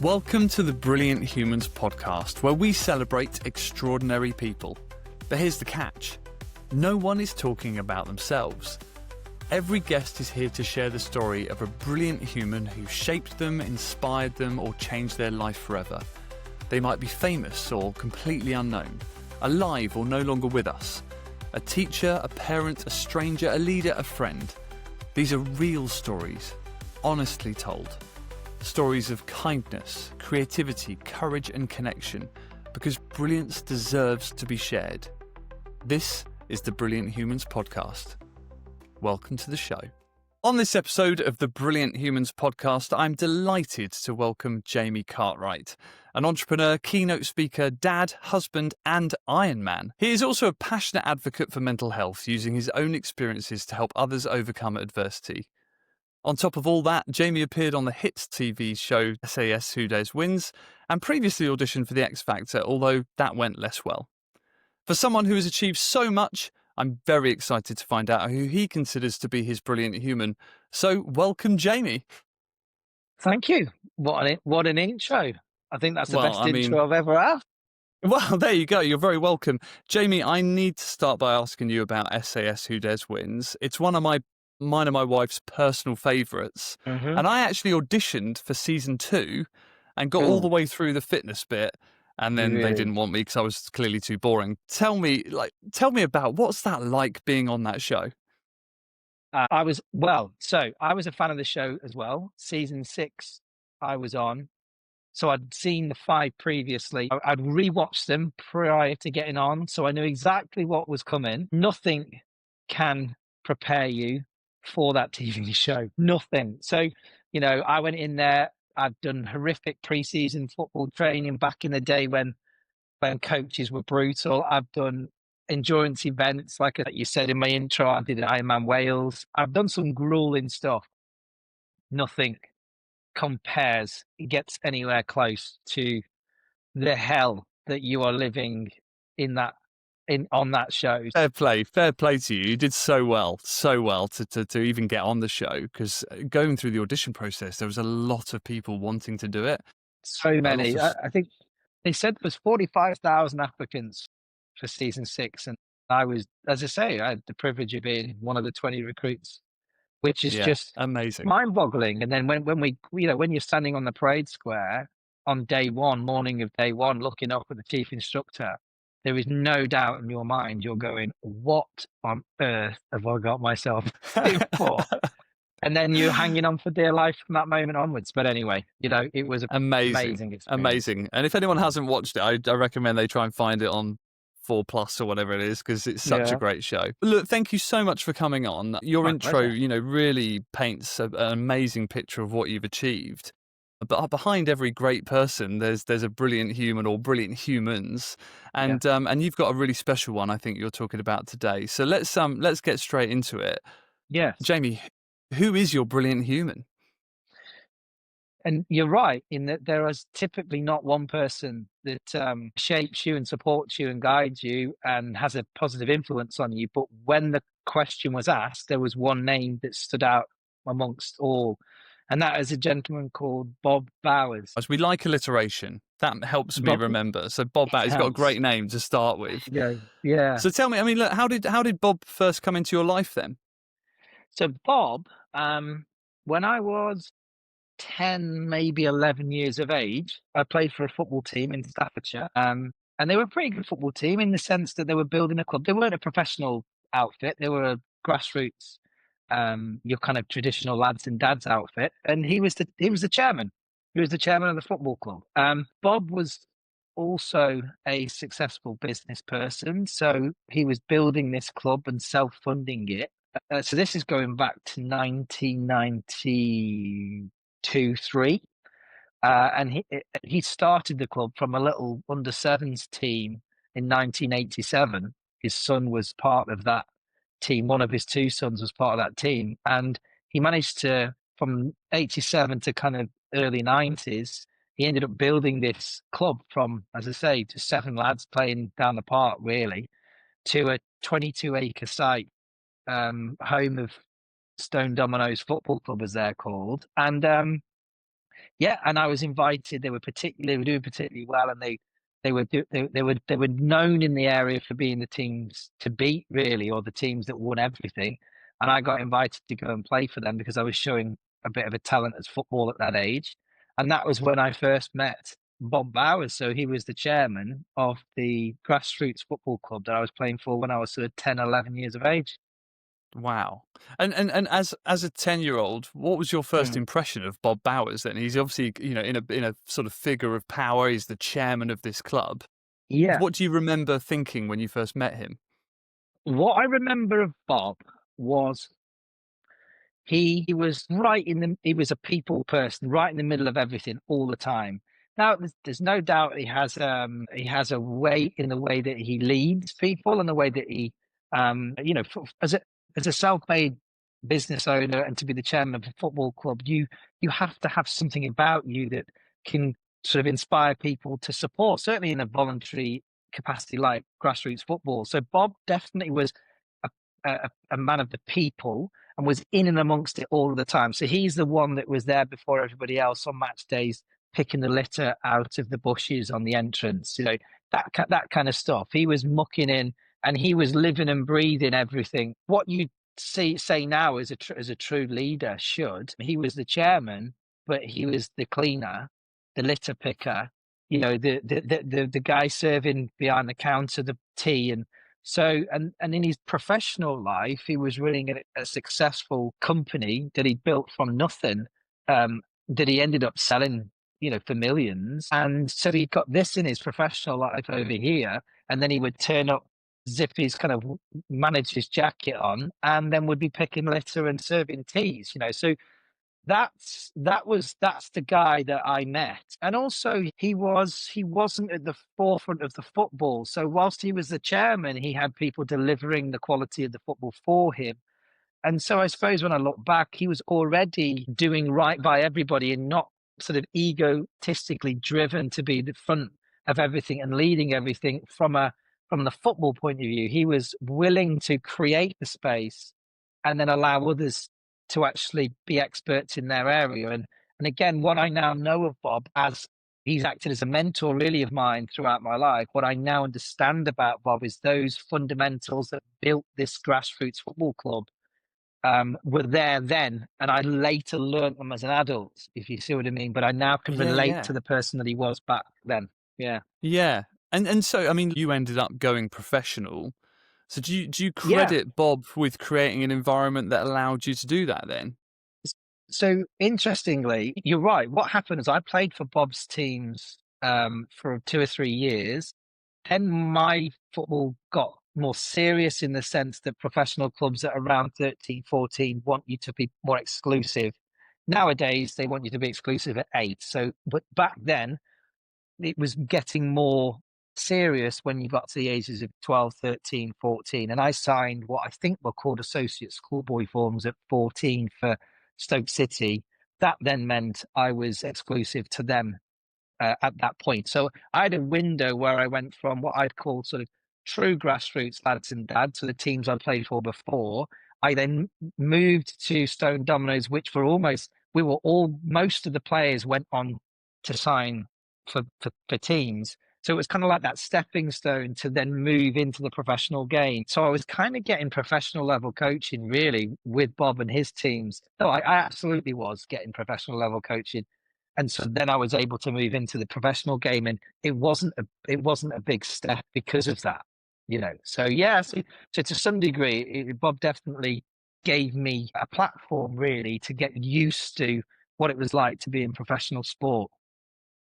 Welcome to the Brilliant Humans podcast, where we celebrate extraordinary people. But here's the catch. No one is talking about themselves. Every guest is here to share the story of a brilliant human who shaped them, inspired them, or changed their life forever. They might be famous or completely unknown, alive or no longer with us. A teacher, a parent, a stranger, a leader, a friend. These are real stories, honestly told. Stories of kindness, creativity, courage and connection, because brilliance deserves to be shared. This is the Brilliant Humans podcast. Welcome to the show. On this episode of the Brilliant Humans podcast, I'm delighted to welcome Jamie Cartwright, an entrepreneur, keynote speaker, dad, husband and Ironman. He is also a passionate advocate for mental health, using his own experiences to help others overcome adversity. On top of all that, Jamie appeared on the hit TV show SAS Who Dares Wins and previously auditioned for the X Factor, although that went less well. For someone who has achieved so much, I'm very excited to find out who he considers to be his brilliant human. So welcome, Jamie. Thank you. What an intro. I think that's the best intro I've ever had. Well, there you go. You're very welcome. Jamie, I need to start by asking you about SAS Who Dares Wins. It's mine and my wife's personal favourites. Mm-hmm. And I actually auditioned for season 2 and got all the way through the fitness bit. And then they didn't want me because I was clearly too boring. Tell me about what's that like being on that show? I was a fan of the show as well. Season 6 I was on. So I'd seen the 5 previously. I'd rewatched them prior to getting on. So I knew exactly what was coming. Nothing can prepare you for that TV show. Nothing. So, I went in there. I'd done horrific pre-season football training back in the day when coaches were brutal. I've done endurance events, like you said in my intro. I did Ironman Wales. I've done some grueling stuff. Nothing compares, gets anywhere close to the hell that you are living on that show. Fair play to you. You did so well to even get on the show, because going through the audition process, there was a lot of people wanting to do it. So many. I think they said there was 45,000 applicants for season 6, and I was, as I say, I had the privilege of being one of the 20 recruits, which is just amazing, mind-boggling. And then when you're standing on the parade square on morning of day one, looking up at the chief instructor, there is no doubt in your mind you're going, what on earth have I got myself in for? And then you're hanging on for dear life from that moment onwards. But anyway, it was amazing experience. Amazing. And if anyone hasn't watched it, I recommend they try and find it on 4+ or whatever it is, because it's such a great show. Look, thank you so much for coming on. Your intro, really paints an amazing picture of what you've achieved. But behind every great person, there's a brilliant human or brilliant humans, and you've got a really special one, I think, you're talking about today. So let's get straight into it. Yes, Jamie, who is your brilliant human? And you're right in that there is typically not one person that shapes you and supports you and guides you and has a positive influence on you. But when the question was asked, there was one name that stood out amongst all. And that is a gentleman called Bob Bowers. As we like alliteration, that helps me remember. So Bob Bowers, he's got a great name to start with. Yeah. So tell me, look, how did Bob first come into your life then? So Bob, when I was 10, maybe 11 years of age, I played for a football team in Staffordshire. And they were a pretty good football team in the sense that they were building a club. They weren't a professional outfit. They were a grassroots, your kind of traditional lads and dads outfit. And he was the chairman. He was the chairman of the football club. Bob was also a successful business person. So he was building this club and self-funding it. So this is going back to 1992-3. And he started the club from a little under-7s team in 1987. His son was part of that team. One of his 2 sons was part of that team. And he managed to, from 87 to kind of early 90s, he ended up building this club from, as I say, to 7 lads playing down the park, really, to a 22-acre site, home of Stone Dominoes Football Club, as they're called. And Yeah, and I was invited. They were doing particularly well, and they were known in the area for being the teams to beat, really, or the teams that won everything. And I got invited to go and play for them because I was showing a bit of a talent at football at that age. And that was when I first met Bob Bowers. So he was the chairman of the grassroots football club that I was playing for when I was sort of 10, 11 years of age. Wow. And as a 10-year-old, what was your first Mm. impression of Bob Bowers then? He's obviously, in a sort of figure of power. He's the chairman of this club. Yeah. What do you remember thinking when you first met him? What I remember of Bob was he was he was a people person, right in the middle of everything all the time. Now, there's no doubt he has a way in the way that he leads people and the way that he, as a self-made business owner and to be the chairman of a football club, you have to have something about you that can sort of inspire people to support, certainly in a voluntary capacity like grassroots football. So Bob definitely was a man of the people and was in and amongst it all the time. So he's the one that was there before everybody else on match days, picking the litter out of the bushes on the entrance. That kind of stuff. He was mucking in, and he was living and breathing everything. What you say now as a true leader should. He was the chairman, but he was the cleaner, the litter picker. The guy serving behind the counter the tea. And in his professional life, he was running a successful company that he built from nothing, that he ended up selling, for millions. And so he got this in his professional life over here, and then he would turn up, zip his kind of manage his jacket on, and then would be picking litter and serving teas. So that's the guy that I met. And also he wasn't at the forefront of the football. So whilst he was the chairman, he had people delivering the quality of the football for him. And so I suppose when I look back, he was already doing right by everybody and not sort of egotistically driven to be the front of everything and leading everything from the football point of view. He was willing to create the space and then allow others to actually be experts in their area. And again, what I now know of Bob, as he's acted as a mentor really of mine throughout my life, what I now understand about Bob is those fundamentals that built this grassroots football club were there then, and I later learned them as an adult, if you see what I mean. But I now can Yeah, relate yeah. to the person that he was back then. Yeah, Yeah. And so, I mean, you ended up going professional. So do you yeah. credit Bob with creating an environment that allowed you to do that then? So interestingly, you're right. What happened is I played for Bob's teams for 2 or 3 years. Then my football got more serious in the sense that professional clubs at around 13, 14 want you to be more exclusive. Nowadays, they want you to be exclusive at 8. So, but back then, it was getting more serious when you got to the ages of 12, 13, 14. And I signed what I think were called associate schoolboy forms at 14 for Stoke City. That then meant I was exclusive to them at that point. So I had a window where I went from what I'd call sort of true grassroots lads and dads, so the teams I played for before. I then moved to Stone Dominoes, which were most of the players went on to sign for teams. So it was kind of like that stepping stone to then move into the professional game. So I was kind of getting professional level coaching really with Bob and his teams. No, I absolutely was getting professional level coaching. And so then I was able to move into the professional game, and it wasn't a big step because of that. So yeah, so to some degree, Bob definitely gave me a platform really to get used to what it was like to be in professional sport.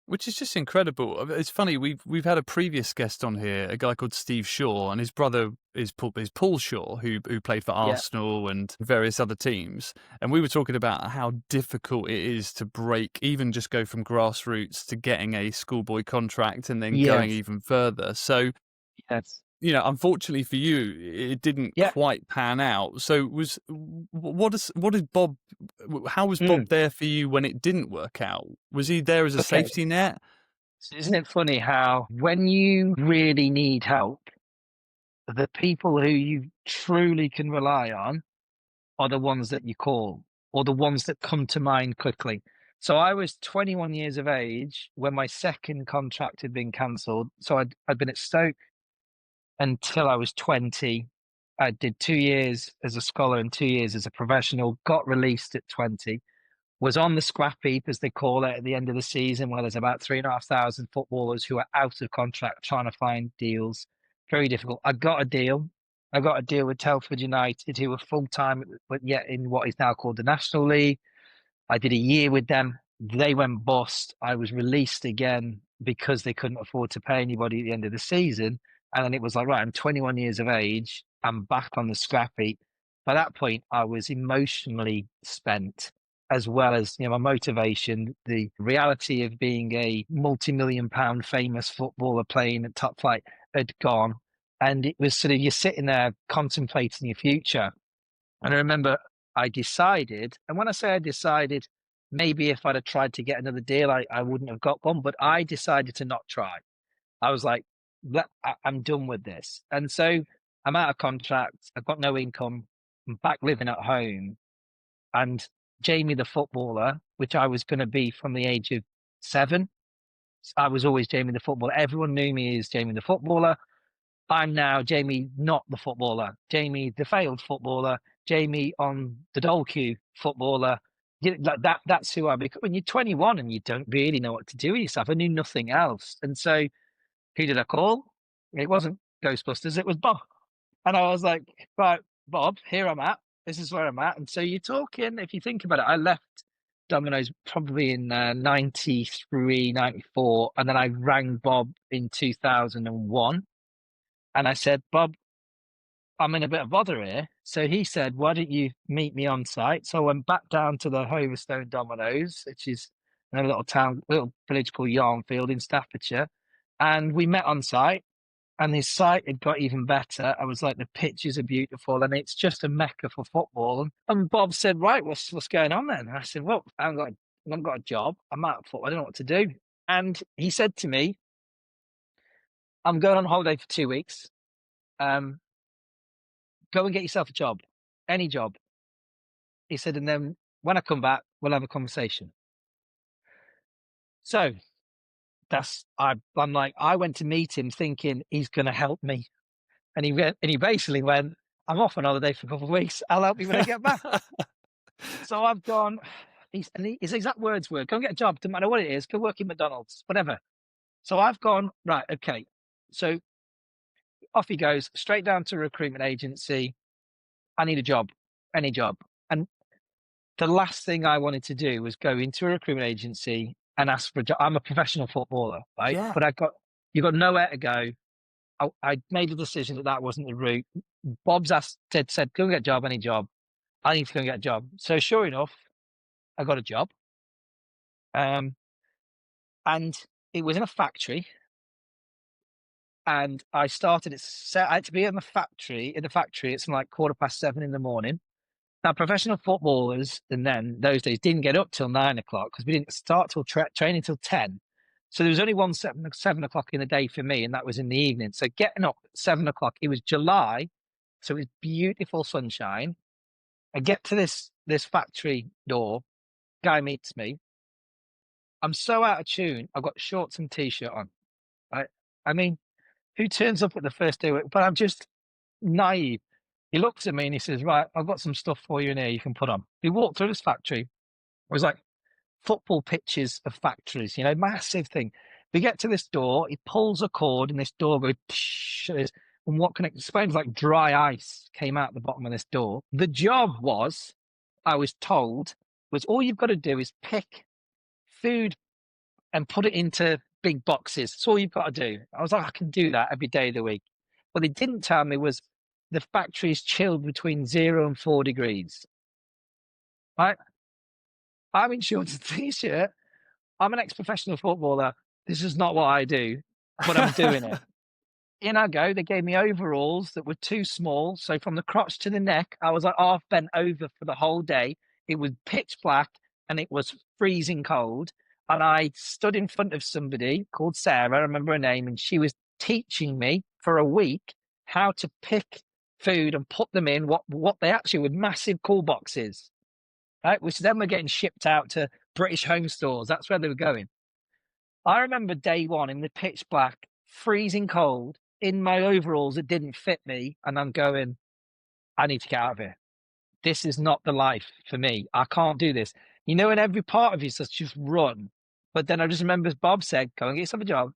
Which is just incredible. It's funny, we've had a previous guest on here, a guy called Steve Shaw, and his brother is Paul Shaw, who played for Yeah. Arsenal and various other teams. And we were talking about how difficult it is to break, even just go from grassroots to getting a schoolboy contract and then going Yes. even further. So, Yes. unfortunately for you, it didn't Yeah. quite pan out. So what is Bob, how was Bob Mm. there for you when it didn't work out? Was he there as a Okay. safety net? So isn't it funny how when you really need help, the people who you truly can rely on are the ones that you call or the ones that come to mind quickly. So I was 21 years of age when my second contract had been cancelled. So I'd been at Stoke until I was 20. I did 2 years as a scholar and 2 years as a professional, got released at 20, was on the scrap heap, as they call it, at the end of the season, where there's about 3,500 footballers who are out of contract trying to find deals. Very difficult. I got a deal. I got a deal with Telford United, who were full time, but yet in what is now called the National League. I did a year with them. They went bust. I was released again because they couldn't afford to pay anybody at the end of the season. And then it was like, right, I'm 21 years of age. I'm back on the scrap heap. By that point, I was emotionally spent, as well as, my motivation, the reality of being a multi-million pound famous footballer playing at top flight had gone. And it was sort of, you're sitting there contemplating your future. And I remember I decided, and when I say I decided, maybe if I'd have tried to get another deal, I wouldn't have got one, but I decided to not try. I was like, I'm done with this. And so I'm out of contract. I've got no income. I'm back living at home. And Jamie the footballer, which I was going to be from the age of 7, I was always Jamie the footballer. Everyone knew me as Jamie the footballer. I'm now Jamie, not the footballer. Jamie, the failed footballer. Jamie on the dole queue footballer. That's who I become. When you're 21 and you don't really know what to do with yourself, I knew nothing else. And so, who did I call? It wasn't Ghostbusters. It was Bob. And I was like, right, Bob, here I'm at. This is where I'm at. And so you're talking. If you think about it, I left Domino's probably in 93, 94, and then I rang Bob in 2001. And I said, Bob, I'm in a bit of bother here. So he said, why don't you meet me on site? So I went back down to the Hoverstone Dominoes, which is in a little village called Yarnfield in Staffordshire. And we met on site, and his site had got even better. I was like, the pitches are beautiful, and it's just a mecca for football. And Bob said, right, what's going on then? And I said, well, I haven't got a job. I'm out of football. I don't know what to do. And he said to me, I'm going on holiday for 2 weeks. Go and get yourself a job, any job. He said, and then when I come back, we'll have a conversation. So I'm like, I went to meet him thinking he's going to help me. And he basically went, I'm off on holiday for a couple of weeks. I'll help you when I get back. So I've gone, his exact words were, go and get a job. Doesn't matter what it is. Go work in McDonald's, whatever. So I've gone, right, okay. So off he goes, straight down to a recruitment agency. I need a job, any job. And the last thing I wanted to do was go into a recruitment agency and ask for a job. I'm a professional footballer, right? Yeah. But you got nowhere to go. I made a decision that wasn't the route. Bob's said, go and get a job, any job. I need to go and get a job. So sure enough, I got a job. And it was in a factory. And I started I had to be in the factory. It's like 7:15 in the morning. Now, professional footballers, and then those days, didn't get up till 9 o'clock because we didn't start till training till 10. So there was only one 7 o'clock in the day for me, and that was in the evening. So getting up at 7 o'clock, it was July, so it was beautiful sunshine. I get to this factory door, guy meets me. I'm so out of tune. I've got shorts and t-shirt on. Right? I mean, who turns up at the first day? But I'm just naive. He looks at me and he says, right, I've got some stuff for you in here you can put on. He walked through this factory. It was like football pitches of factories, massive thing. We get to this door, he pulls a cord and this door goes, and what can it explain? Like dry ice came out the bottom of this door. The job was, I was told, was all you've got to do is pick food and put it into big boxes. That's all you've got to do. I was like, I can do that every day of the week. What they didn't tell me was the factory is chilled between 0 and 4 degrees. Right? I'm in shorts and t-shirt. I'm an ex-professional footballer. This is not what I do, but I'm doing it. In I go. They gave me overalls that were too small. So from the crotch to the neck, I was like half bent over for the whole day. It was pitch black and it was freezing cold. And I stood in front of somebody called Sarah, I remember her name, and she was teaching me for a week how to pick food and put them in what they actually were massive cool boxes. right? Which then were getting shipped out to British home stores. That's where they were going. I remember day one in the pitch black, freezing cold, in my overalls that didn't fit me, and I'm going, I need to get out of here. This is not the life for me. I can't do this. You know, in every part of you says just run. But then I just remember as Bob said, go and get yourself a job,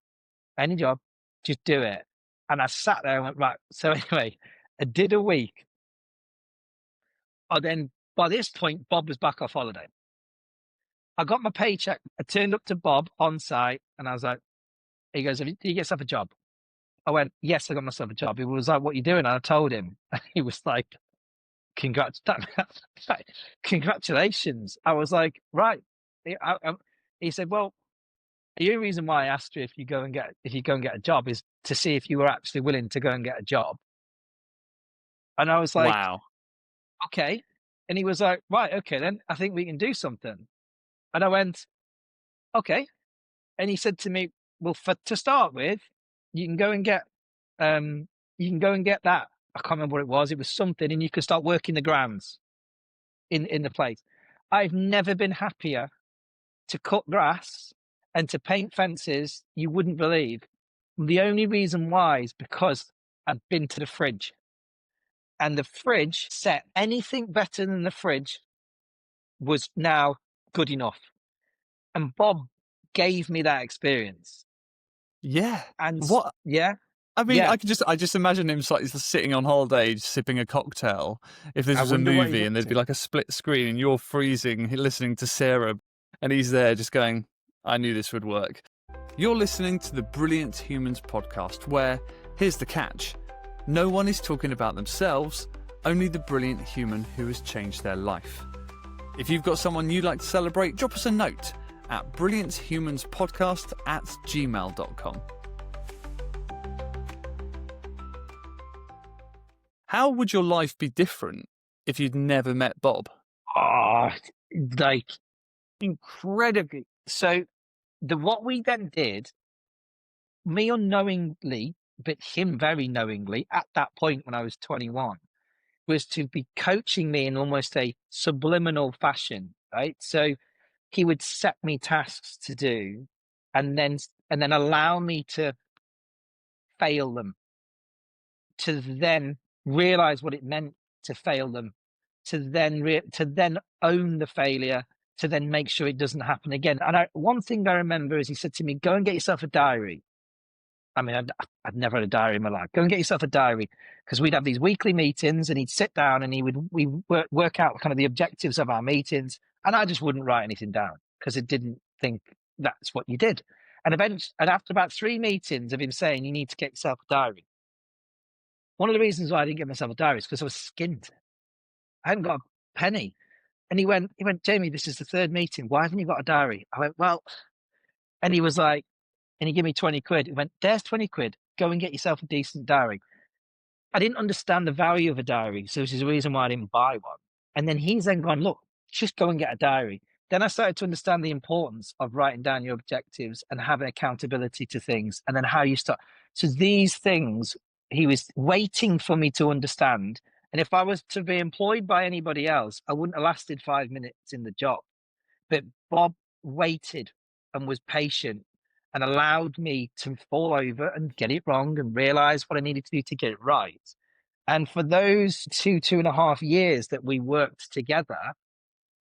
any job, just do it. And I sat there and went, right. So anyway, I did a week. Then by this point, Bob was back off holiday. I got my paycheck. I turned up to Bob on site and I was like, he goes, did you get yourself a job? I went, yes, I got myself a job. He was like, what are you doing? And I told him. He was like, congratulations. I was like, right. He said, well, the only reason why I asked you if you go and get a job is to see if you were actually willing to go and get a job. And I was like, Wow. okay. And he was like, right, okay, then I think we can do something. And I went, okay. And he said to me, well, to start with, you can go and get that. I can't remember what it was. It was something, and you can start working the grounds in the place. I've never been happier to cut grass and to paint fences. You wouldn't believe. The only reason why is because I'd been to the fridge, and the fridge set anything better than the fridge was now good enough. And Bob gave me that experience. Yeah. And what? Yeah. I mean, Yeah. I just imagine him like sitting on holiday, sipping a cocktail. If this was a movie and there'd be like a split screen and you're freezing, listening to Sarah, and he's there just going, I knew this would work. You're listening to the Brilliant Humans podcast, where, here's the catch, no one is talking about themselves, only the brilliant human who has changed their life. If you've got someone you'd like to celebrate, drop us a note at brillianthumanspodcast@gmail.com. How would your life be different if you'd never met Bob? Oh, like incredibly. So what we then did, me unknowingly, but him very knowingly, at that point when I was 21, was to be coaching me in almost a subliminal fashion, right? So he would set me tasks to do and then allow me to fail them, to then realize what it meant to fail them, to then own the failure, to then make sure it doesn't happen again. And one thing I remember is he said to me, go and get yourself a diary. I mean, I'd never had a diary in my life. Go and get yourself a diary, because we'd have these weekly meetings and he'd sit down and we work out kind of the objectives of our meetings. And I just wouldn't write anything down because I didn't think that's what you did. And after about 3 meetings of him saying, you need to get yourself a diary. One of the reasons why I didn't get myself a diary is because I was skint. I hadn't got a penny. And he went, Jamie, this is the 3rd meeting. Why haven't you got a diary? I went, well, and he was like, and he gave me 20 quid. He went, there's 20 quid. Go and get yourself a decent diary. I didn't understand the value of a diary, so which is the reason why I didn't buy one. And then he's then gone, look, just go and get a diary. Then I started to understand the importance of writing down your objectives and having accountability to things, and then how you start. So these things he was waiting for me to understand. And if I was to be employed by anybody else, I wouldn't have lasted 5 minutes in the job. But Bob waited and was patient and allowed me to fall over and get it wrong and realize what I needed to do to get it right. And for those 2.5 years that we worked together,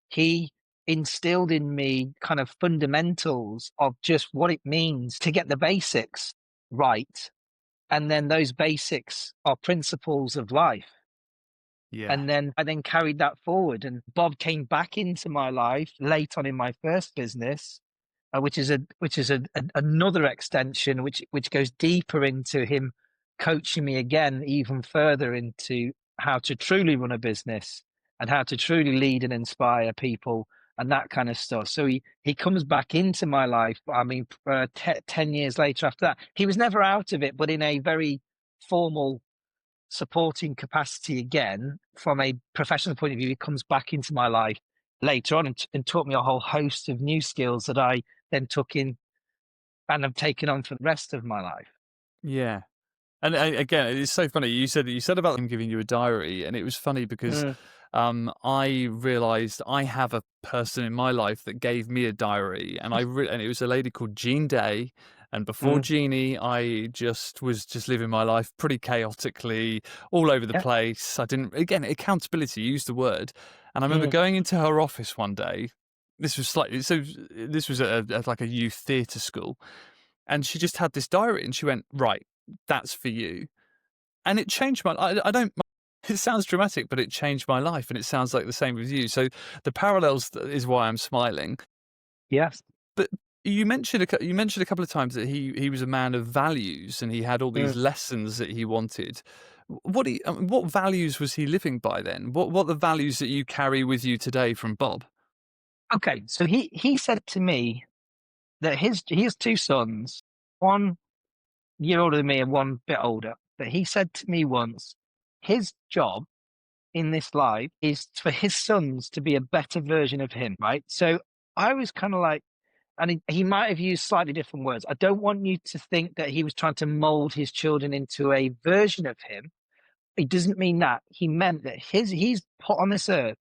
he instilled in me kind of fundamentals of just what it means to get the basics right. And then those basics are principles of life. Yeah. And then I carried that forward. And Bob came back into my life late on in my first business, which is another extension, which goes deeper into him coaching me again, even further into how to truly run a business and how to truly lead and inspire people and that kind of stuff. So he comes back into my life. I mean, 10 years later after that, he was never out of it, but in a very formal supporting capacity again. From a professional point of view, he comes back into my life later on and taught me a whole host of new skills that I then took in and have taken on for the rest of my life. Yeah. And again, it's so funny. You said about him giving you a diary, and it was funny because I realised I have a person in my life that gave me a diary, and and it was a lady called Jean Day. And before Mm, Jeannie, I was just living my life pretty chaotically, all over the yeah. place. I didn't, again, accountability, use the word. And I remember Mm, going into her office one day. This was slightly, so this was at like a youth theatre school. And she just had this diary and she went, right, that's for you. And it changed I don't, it sounds dramatic, but it changed my life. And it sounds like the same with you. So the parallels is why I'm smiling. yes. But you mentioned you mentioned a couple of times that he was a man of values and he had all these Mm. lessons that he wanted. What values was he living by then? What the values that you carry with you today from Bob? Okay, so he said to me that he has two sons, 1 year older than me and one bit older. But he said to me once, his job in this life is for his sons to be a better version of him, right? So I was kind of like, and he might have used slightly different words. I don't want you to think that he was trying to mold his children into a version of him. It doesn't mean that. He meant that he's put on this earth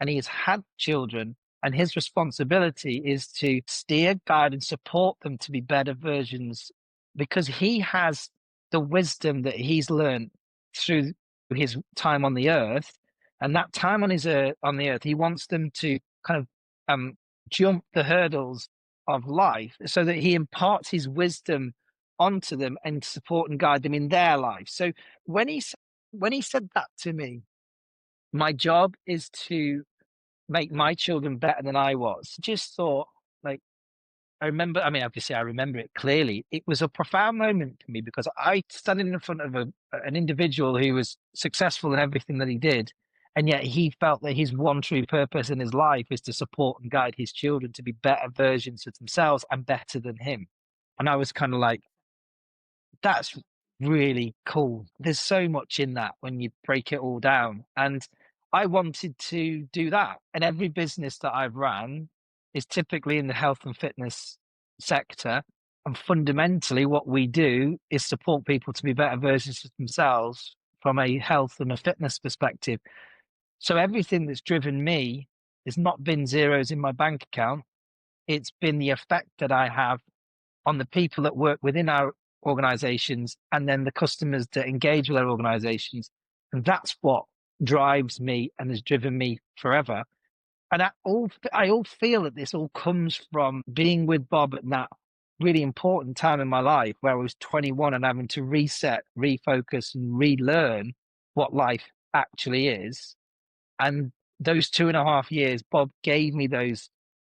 and he has had children, and his responsibility is to steer, guide, and support them to be better versions because he has the wisdom that he's learned through his time on the earth. And that time on on the earth, he wants them to kind of jump the hurdles of life so that he imparts his wisdom onto them and support and guide them in their life. So when he said that to me, my job is to make my children better than I was. Just thought, like, I remember, I mean, obviously, I remember it clearly. It was a profound moment for me because I standing in front of an individual who was successful in everything that he did. And yet he felt that his one true purpose in his life is to support and guide his children to be better versions of themselves and better than him. And I was kind of like, that's really cool. There's so much in that when you break it all down. And I wanted to do that. And every business that I've ran is typically in the health and fitness sector. And fundamentally, what we do is support people to be better versions of themselves from a health and a fitness perspective. So everything that's driven me has not been zeros in my bank account. It's been the effect that I have on the people that work within our organizations and then the customers that engage with our organizations. And that's what drives me and has driven me forever. And I all feel that this all comes from being with Bob at that really important time in my life where I was 21 and having to reset, refocus, and relearn what life actually is. And those 2.5 years, Bob gave me those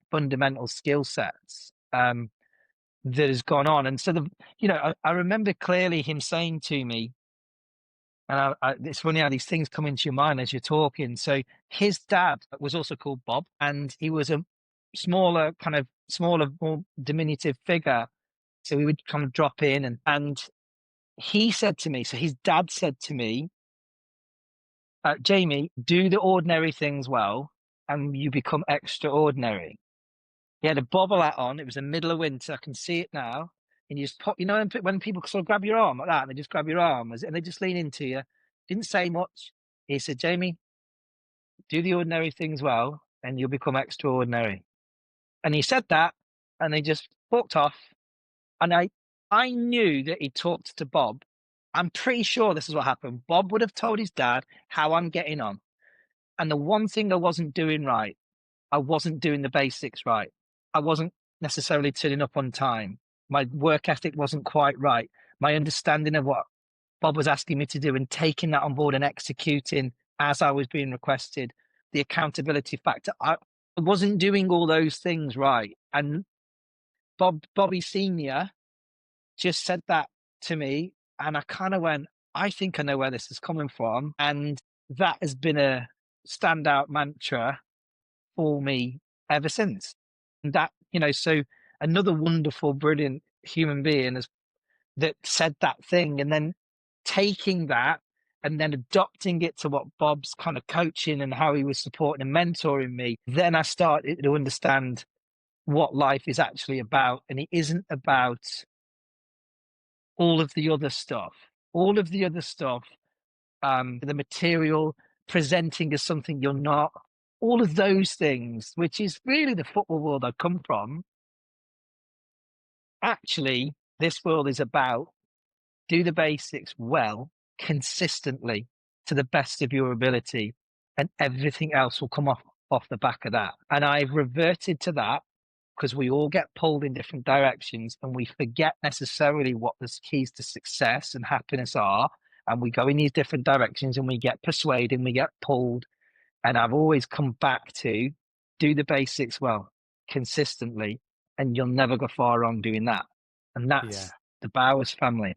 fundamental skill sets. That has gone on. And so I remember clearly him saying to me, and it's funny how these things come into your mind as you're talking. So his dad was also called Bob, and he was a smaller, more diminutive figure. So he would kind of drop in and he said to me, so his dad said to me, Jamie, do the ordinary things well and you become extraordinary. He had a bobble hat on. It was the middle of winter. I can see it now. And you just pop, when people sort of grab your arm like that, and they just grab your arm and they just lean into you. Didn't say much. He said, Jamie, do the ordinary things well, and you'll become extraordinary. And he said that, and they just walked off. And I knew that he talked to Bob. I'm pretty sure this is what happened. Bob would have told his dad how I'm getting on. And the one thing I wasn't doing right, I wasn't doing the basics right. I wasn't necessarily turning up on time. My work ethic wasn't quite right. My understanding of what Bob was asking me to do and taking that on board and executing as I was being requested, the accountability factor. I wasn't doing all those things right. And Bobby Senior just said that to me. And I kind of went, I think I know where this is coming from. And that has been a standout mantra for me ever since. And so another wonderful, brilliant human being that said that thing and then taking that and then adopting it to what Bob's kind of coaching and how he was supporting and mentoring me, then I started to understand what life is actually about. And it isn't about all of the other stuff. All of the other stuff, the material, presenting as something you're not, all of those things, which is really the football world I've come from. Actually, this world is about do the basics well, consistently, to the best of your ability, and everything else will come off the back of that. And I've reverted to that because we all get pulled in different directions and we forget necessarily what the keys to success and happiness are. And we go in these different directions and we get persuaded and we get pulled. And I've always come back to do the basics well, consistently, and you'll never go far wrong doing that. And Yeah. that's the Bowers family.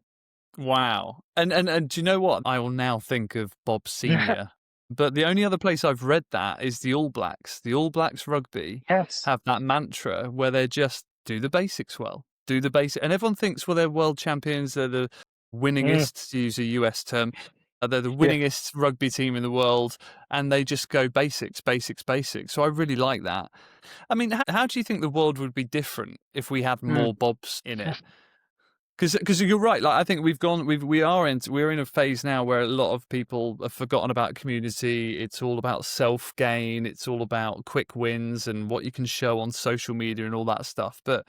Wow. And do you know what? I will now think of Bob Senior. But the only other place I've read that is the All Blacks. The All Blacks rugby Yes. have that mantra where they just do the basics well. Do the basic, and everyone thinks, well, they're world champions. They're the winningest, to use a US term. They're the Yeah. winningest rugby team in the world, and they just go basics, basics, basics. So I really like that. I mean, how do you think the world would be different if we had more Bobs in it? Because you're right. Like I think we're in a phase now where a lot of people have forgotten about community. It's all about self gain. It's all about quick wins and what you can show on social media and all that stuff. But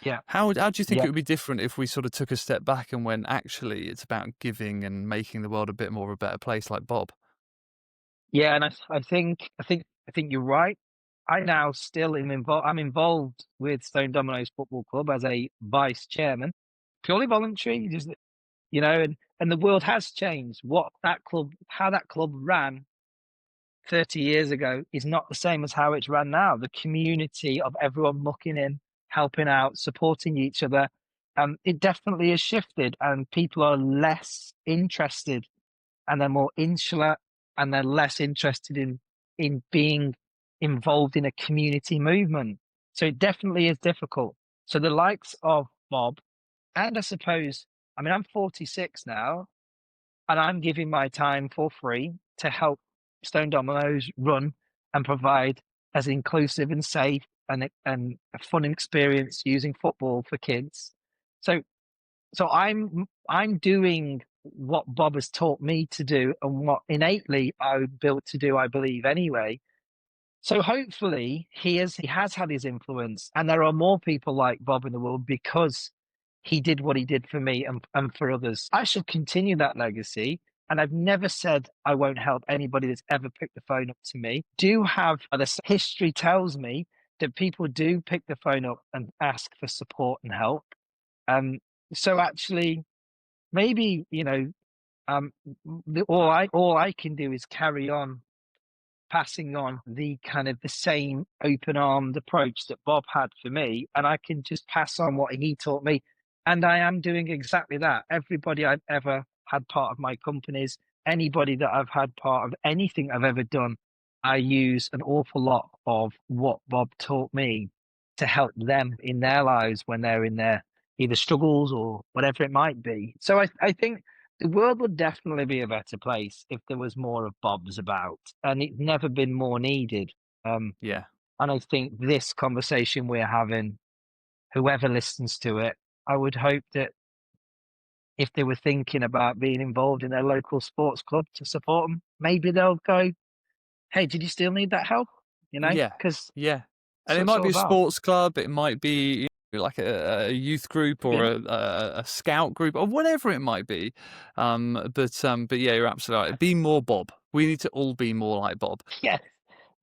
Yeah. how do you think Yeah. it would be different if we sort of took a step back and went, actually, it's about giving and making the world a bit more of a better place, like Bob? Yeah, and I think you're right. I now still am involved. I'm involved with Stone Dominoes Football Club as a vice chairman, purely voluntary. Just and the world has changed. How that club ran 30 years ago is not the same as how it's ran now. The community of everyone mucking in, helping out, supporting each other, it definitely has shifted, and people are less interested and they're more insular and they're less interested in being involved in a community movement. So it definitely is difficult. So the likes of Bob, and I suppose, I mean, I'm 46 now, and I'm giving my time for free to help Stone Dominoes run and provide as inclusive and safe and a fun experience using football for kids. So I'm doing what Bob has taught me to do and what innately I was built to do, I believe anyway. So hopefully he has had his influence, and there are more people like Bob in the world because he did what he did for me and for others. I shall continue that legacy. And I've never said I won't help anybody that's ever picked the phone up to me. Do have the history tells me that people do pick the phone up and ask for support and help. So actually, maybe all I can do is carry on passing on the kind of the same open-armed approach that Bob had for me, and I can just pass on what he taught me. And I am doing exactly that. Everybody I've ever had part of my companies, anybody that I've had part of anything I've ever done, I use an awful lot of what Bob taught me to help them in their lives when they're in their either struggles or whatever it might be. So I think the world would definitely be a better place if there was more of Bob's about, and it's never been more needed. Yeah. And I think this conversation we're having, whoever listens to it, I would hope that if they were thinking about being involved in their local sports club to support them, maybe they'll go, "Hey, did you still need that help?" Yeah. Because Yeah. that's And it what it's might all be a about. sports club, it might be like a youth group or Yeah. a scout group or whatever it might be. But yeah, you're absolutely right. Be more Bob. We need to all be more like Bob. Yeah.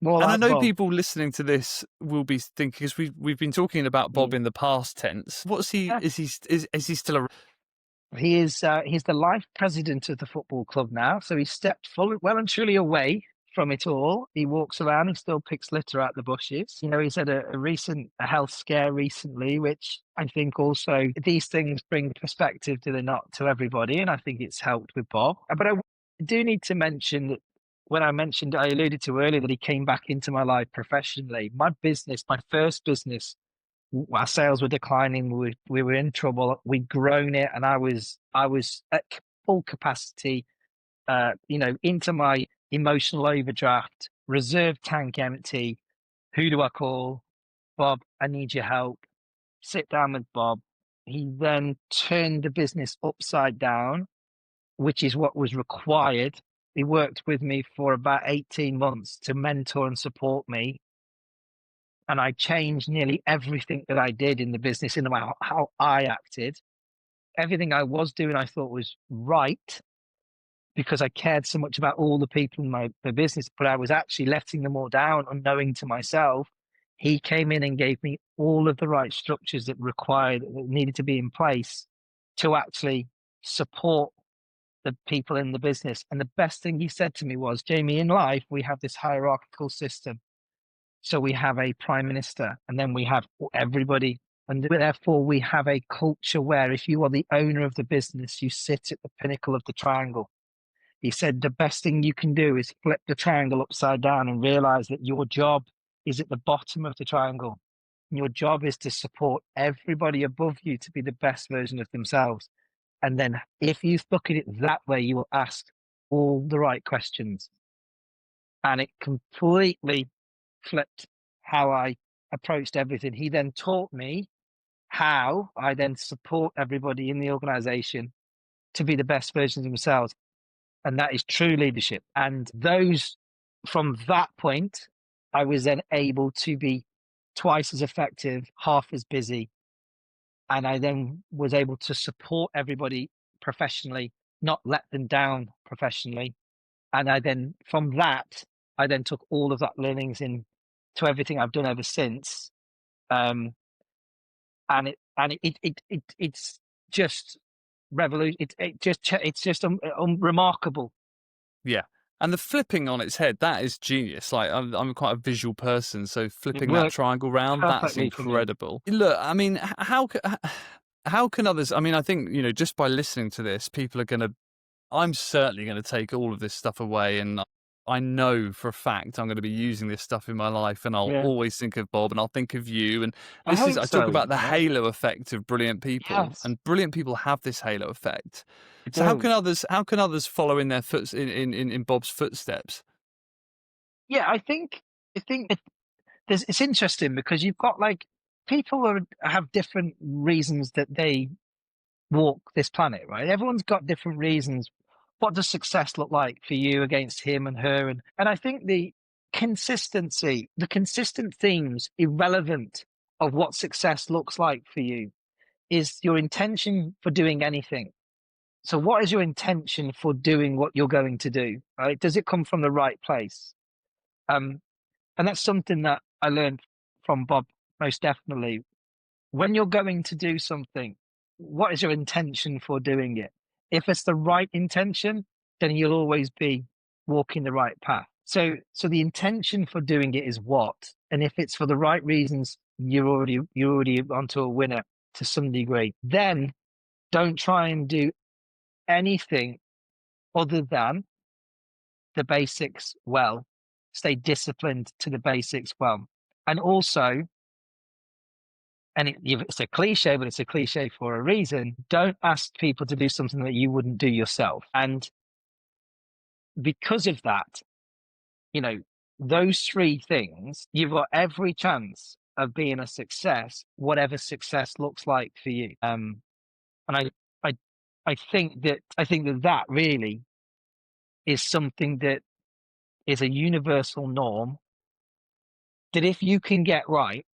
More And I like know Bob. people listening to this will be thinking, because we've been talking about Bob Mm. in the past tense. What's he? Yeah. Is he still a? He's the life president of the football club now, so he's stepped well and truly away from it all. He walks around, he still picks litter out the bushes. He's had a health scare recently, which I think also these things bring perspective, do they not, to everybody, and I think it's helped with Bob. But I do need to mention that when I alluded to earlier that he came back into my life professionally. My first business, our sales were declining. We were in trouble. We'd grown it, and I was at full capacity. Into my emotional overdraft, reserve tank empty. Who do I call? Bob, I need your help. Sit down with Bob. He then turned the business upside down, which is what was required He worked with me for about 18 months to mentor and support me. And I changed nearly everything that I did in the business in about how I acted. Everything I was doing, I thought was right because I cared so much about all the people in my business, but I was actually letting them all down, unknowing to myself. He came in and gave me all of the right structures that needed to be in place to actually support the people in the business. And the best thing he said to me was, Jamie, in life, we have this hierarchical system. So we have a prime minister, and then we have everybody. And therefore, we have a culture where if you are the owner of the business, you sit at the pinnacle of the triangle. He said the best thing you can do is flip the triangle upside down and realize that your job is at the bottom of the triangle. And your job is to support everybody above you to be the best version of themselves. And then if you look at it that way, you will ask all the right questions. And it completely flipped how I approached everything. He then taught me how I then support everybody in the organization to be the best versions of themselves. And that is true leadership. And from that point, I was then able to be twice as effective, half as busy. And I then was able to support everybody professionally, not let them down professionally. And from that, I then took all of that learnings in to everything I've done ever since. It's just revolution. It's just remarkable. Yeah. And the flipping on its head, that is genius. Like, I'm quite a visual person, so flipping that triangle round, that's incredible. Look, I mean, how can others, I mean, I think, just by listening to this, I'm certainly going to take all of this stuff away, and I know for a fact I'm going to be using this stuff in my life, and I'll always think of Bob, and I'll think of you. And I talk about the halo effect of brilliant people, and brilliant people have this halo effect. So how can others follow in their in Bob's footsteps? Yeah, I think it's interesting because you've got like people have different reasons that they walk this planet, right? Everyone's got different reasons. What does success look like for you against him and her? And I think the consistent themes, irrelevant of what success looks like for you, is your intention for doing anything. So what is your intention for doing what you're going to do, right? Does it come from the right place? And that's something that I learned from Bob, most definitely. When you're going to do something, what is your intention for doing it? If it's the right intention, then you'll always be walking the right path. So the intention for doing it is what? And if it's for the right reasons, you're already onto a winner to some degree. Then don't try and do anything other than the basics well. Stay disciplined to the basics well. And also, it's a cliche, but it's a cliche for a reason. Don't ask people to do something that you wouldn't do yourself. And because of that, those three things, you've got every chance of being a success, whatever success looks like for you. And I think that really is something that is a universal norm that if you can get right,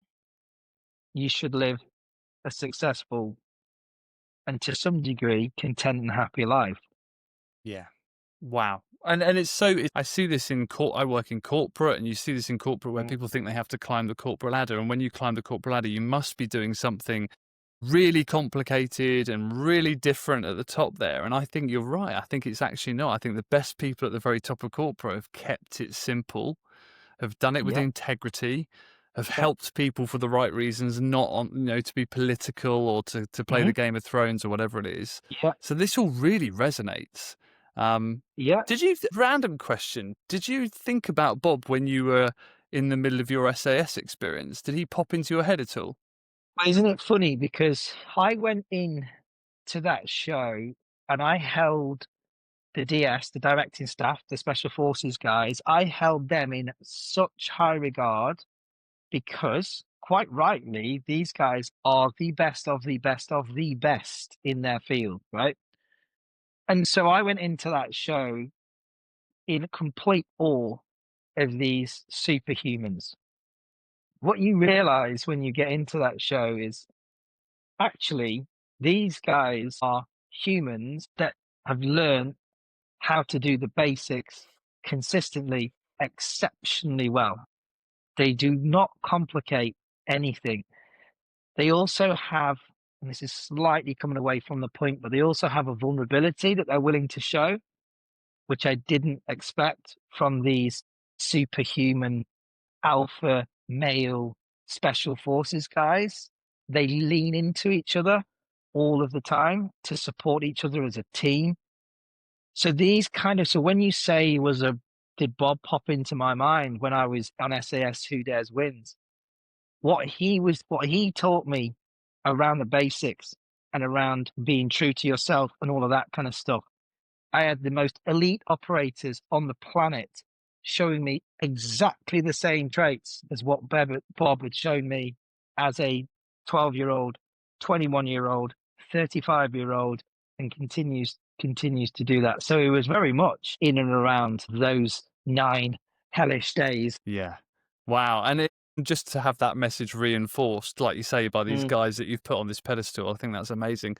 you should live a successful and to some degree content and happy life. Yeah. Wow. And I see this I work in corporate, and you see this in corporate where people think they have to climb the corporate ladder. And when you climb the corporate ladder, you must be doing something really complicated and really different at the top there. And I think you're right. I think it's actually not. I think the best people at the very top of corporate have kept it simple, have done it with integrity, have helped people for the right reasons, not to be political or to play the Game of Thrones or whatever it is. Yeah. So this all really resonates. Random question. Did you think about Bob when you were in the middle of your SAS experience? Did he pop into your head at all? Isn't it funny? Because I went in to that show and I held the DS, the directing staff, the special forces guys, I held them in such high regard because, quite rightly, these guys are the best of the best of the best in their field, right? And so I went into that show in complete awe of these superhumans. What you realize when you get into that show is actually these guys are humans that have learned how to do the basics consistently, exceptionally well. They do not complicate anything. They also have, and this is slightly coming away from the point, but they also have a vulnerability that they're willing to show, which I didn't expect from these superhuman alpha male special forces guys. They lean into each other all of the time to support each other as a team. So so when you say did Bob pop into my mind when I was on SAS Who Dares Wins? What he taught me around the basics and around being true to yourself and all of that kind of stuff. I had the most elite operators on the planet showing me exactly the same traits as what Bob had shown me as a 12-year-old, 21-year-old, 35-year-old, and continues to do that. So it was very much in and around those 9 hellish days. Yeah. Wow. And just to have that message reinforced, like you say, by these guys that you've put on this pedestal, I think that's amazing.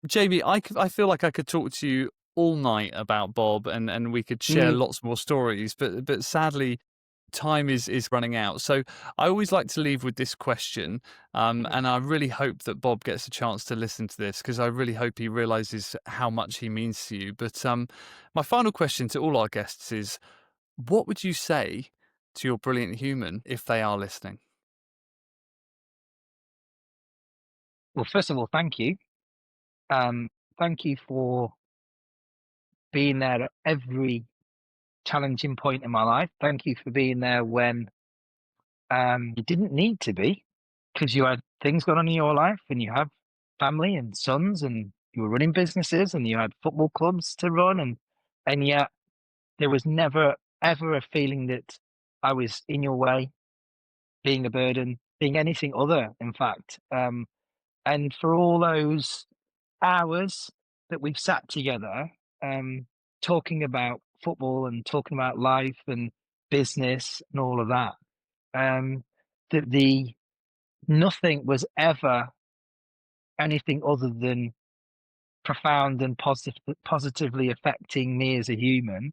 Jamie, I feel like I could talk to you all night about Bob and we could share lots more stories, but sadly, time is running out. So I always like to leave with this question, and I really hope that Bob gets a chance to listen to this, because I really hope he realizes how much he means to you. But my final question to all our guests is, what would you say to your brilliant human if they are listening? Well, first of all, thank you. Thank you for being there at every challenging point in my life. Thank you for being there when you didn't need to be, because you had things going on in your life and you have family and sons and you were running businesses and you had football clubs to run, and yet there was never ever a feeling that I was in your way, being a burden, being anything other, in fact. And for all those hours that we've sat together, talking about football and talking about life and business and all of that, the nothing was ever anything other than profound and positively affecting me as a human.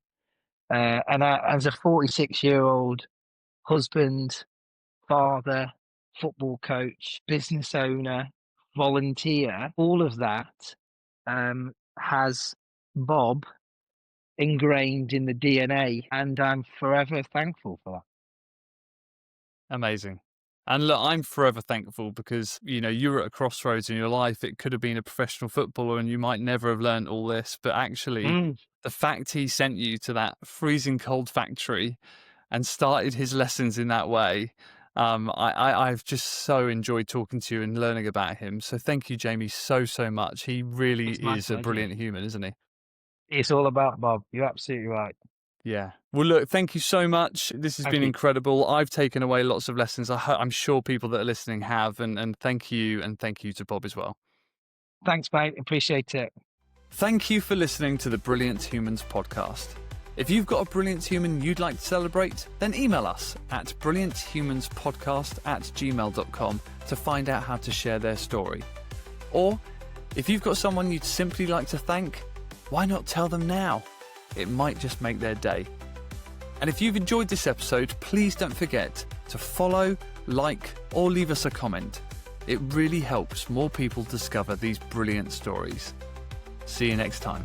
And as a 46-year-old husband, father, football coach, business owner, volunteer, all of that has Bob ingrained in the DNA, and I'm forever thankful for that. Amazing. And look, I'm forever thankful, because, you were at a crossroads in your life. It could have been a professional footballer and you might never have learned all this. But actually, the fact he sent you to that freezing cold factory and started his lessons in that way, I've just so enjoyed talking to you and learning about him. So thank you, Jamie, so much. He really is a brilliant human, isn't he? It's all about Bob. You're absolutely right. Yeah. Well, look, thank you so much. This has been incredible. I've taken away lots of lessons. I'm sure people that are listening have. And thank you. And thank you to Bob as well. Thanks, mate. Appreciate it. Thank you for listening to the Brilliant Humans podcast. If you've got a brilliant human you'd like to celebrate, then email us at brillianthumanspodcast@gmail.com to find out how to share their story. Or if you've got someone you'd simply like to thank, why not tell them now? It might just make their day. And if you've enjoyed this episode, please don't forget to follow, like, or leave us a comment. It really helps more people discover these brilliant stories. See you next time.